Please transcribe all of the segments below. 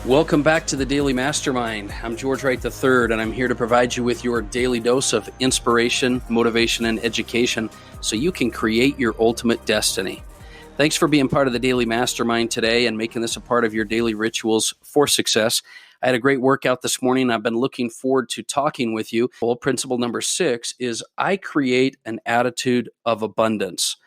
Welcome back to the Daily Mastermind. I'm George Wright III, and I'm here to provide you with your daily dose of inspiration, motivation, and education so you can create your ultimate destiny. Thanks for being part of the Daily Mastermind today and making this a part of your daily rituals for success. I had a great workout this morning. I've been looking forward to talking with you. Well, principle number 6 is I create an attitude of abundance.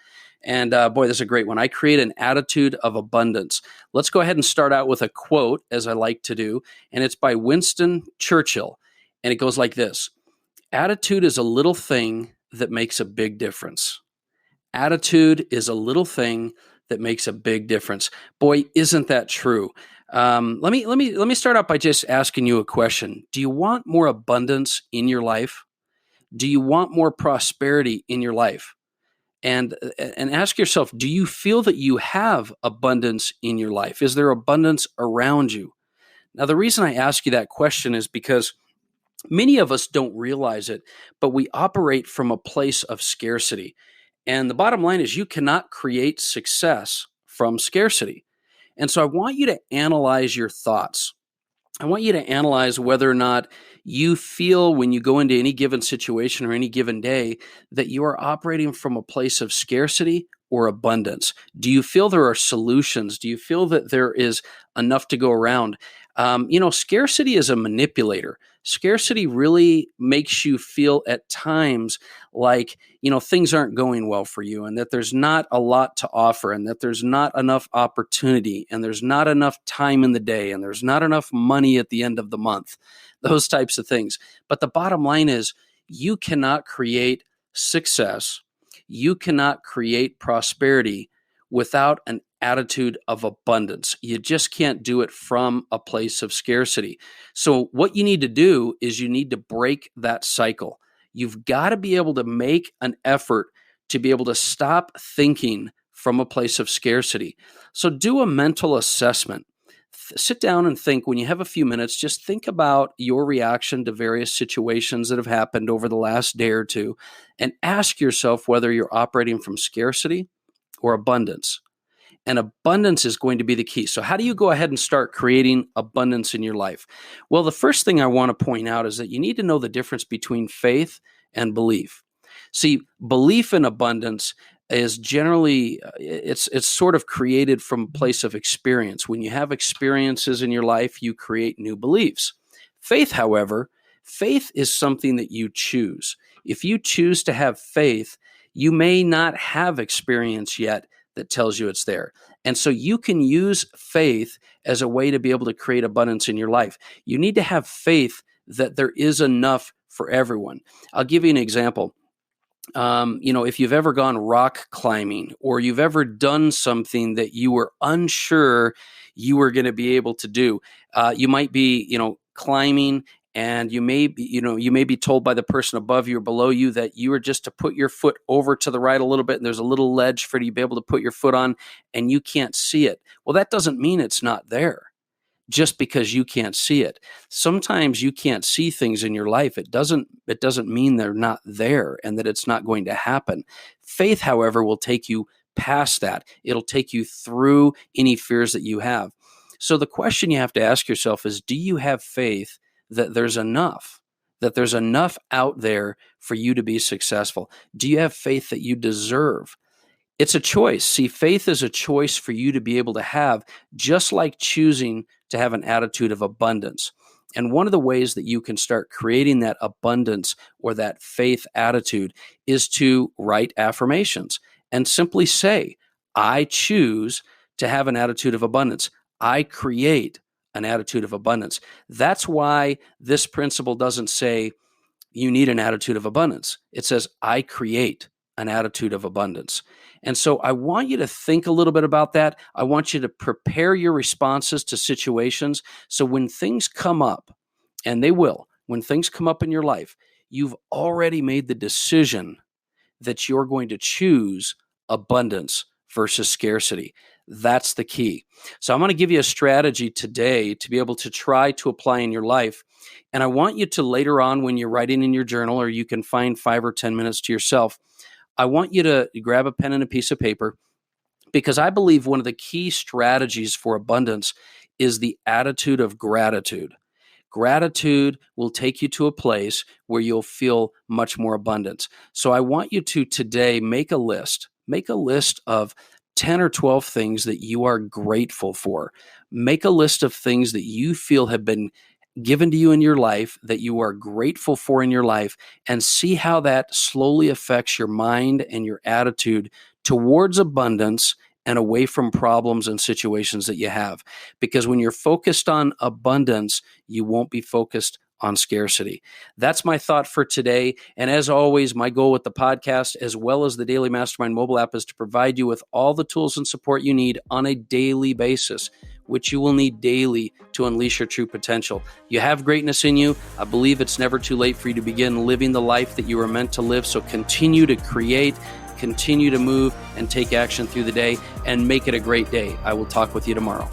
And boy, this is a great one. I create an attitude of abundance. Let's go ahead and start out with a quote, as I like to do. And it's by Winston Churchill. And it goes like this: attitude is a little thing that makes a big difference. Attitude is a little thing that makes a big difference. Boy, isn't that true? Let me start out by just asking you a question. Do you want more abundance in your life? Do you want more prosperity in your life? And ask yourself, do you feel that you have abundance in your life? Is there abundance around you? Now, the reason I ask you that question is because many of us don't realize it, but we operate from a place of scarcity. And the bottom line is you cannot create success from scarcity. And so I want you to analyze your thoughts. I want you to analyze whether or not you feel when you go into any given situation or any given day that you are operating from a place of scarcity or abundance. Do you feel there are solutions? Do you feel that there is enough to go around? Scarcity is a manipulator. Scarcity really makes you feel at times like, things aren't going well for you and that there's not a lot to offer and that there's not enough opportunity and there's not enough time in the day and there's not enough money at the end of the month, those types of things. But the bottom line is you cannot create success. You cannot create prosperity without an attitude of abundance. You just can't do it from a place of scarcity. So what you need to do is you need to break that cycle. You've got to be able to make an effort to be able to stop thinking from a place of scarcity. So do a mental assessment. Sit down and think. When you have a few minutes, just think about your reaction to various situations that have happened over the last day or two and ask yourself whether you're operating from scarcity or abundance. And abundance is going to be the key. So how do you go ahead and start creating abundance in your life? Well, the first thing I want to point out is that you need to know the difference between faith and belief. See, belief in abundance is generally, it's sort of created from a place of experience. When you have experiences in your life, you create new beliefs. Faith, however, faith is something that you choose. If you choose to have faith, you may not have experience yet that tells you it's there. And so you can use faith as a way to be able to create abundance in your life. You need to have faith that there is enough for everyone. I'll give you an example. If you've ever gone rock climbing or you've ever done something that you were unsure you were going to be able to do, you might be, climbing. And you may be told by the person above you or below you that you are just to put your foot over to the right a little bit, and there's a little ledge for you to be able to put your foot on, and you can't see it. Well, that doesn't mean it's not there just because you can't see it. Sometimes you can't see things in your life. It doesn't mean they're not there and that it's not going to happen. Faith, however, will take you past that. It'll take you through any fears that you have. So the question you have to ask yourself is, do you have faith that there's enough out there for you to be successful? Do you have faith that you deserve? It's a choice. See, faith is a choice for you to be able to have, just like choosing to have an attitude of abundance. And one of the ways that you can start creating that abundance or that faith attitude is to write affirmations and simply say, I choose to have an attitude of abundance. I create an attitude of abundance. That's why this principle doesn't say you need an attitude of abundance. It says, I create an attitude of abundance. And so I want you to think a little bit about that. I want you to prepare your responses to situations. So when things come up, and they will, when things come up in your life, you've already made the decision that you're going to choose abundance versus scarcity. That's the key. So I'm going to give you a strategy today to be able to try to apply in your life. And I want you to later on when you're writing in your journal, or you can find 5 or 10 minutes to yourself, I want you to grab a pen and a piece of paper, because I believe one of the key strategies for abundance is the attitude of gratitude. Gratitude will take you to a place where you'll feel much more abundance. So I want you to today make a list. Make a list of 10 or 12 things that you are grateful for. Make a list of things that you feel have been given to you in your life, that you are grateful for in your life, and see how that slowly affects your mind and your attitude towards abundance and away from problems and situations that you have. Because when you're focused on abundance, you won't be focused on scarcity. That's my thought for today. And as always, my goal with the podcast, as well as the Daily Mastermind mobile app, is to provide you with all the tools and support you need on a daily basis, which you will need daily to unleash your true potential. You have greatness in you. I believe it's never too late for you to begin living the life that you were meant to live. So continue to create, continue to move, and take action through the day, and make it a great day. I will talk with you tomorrow.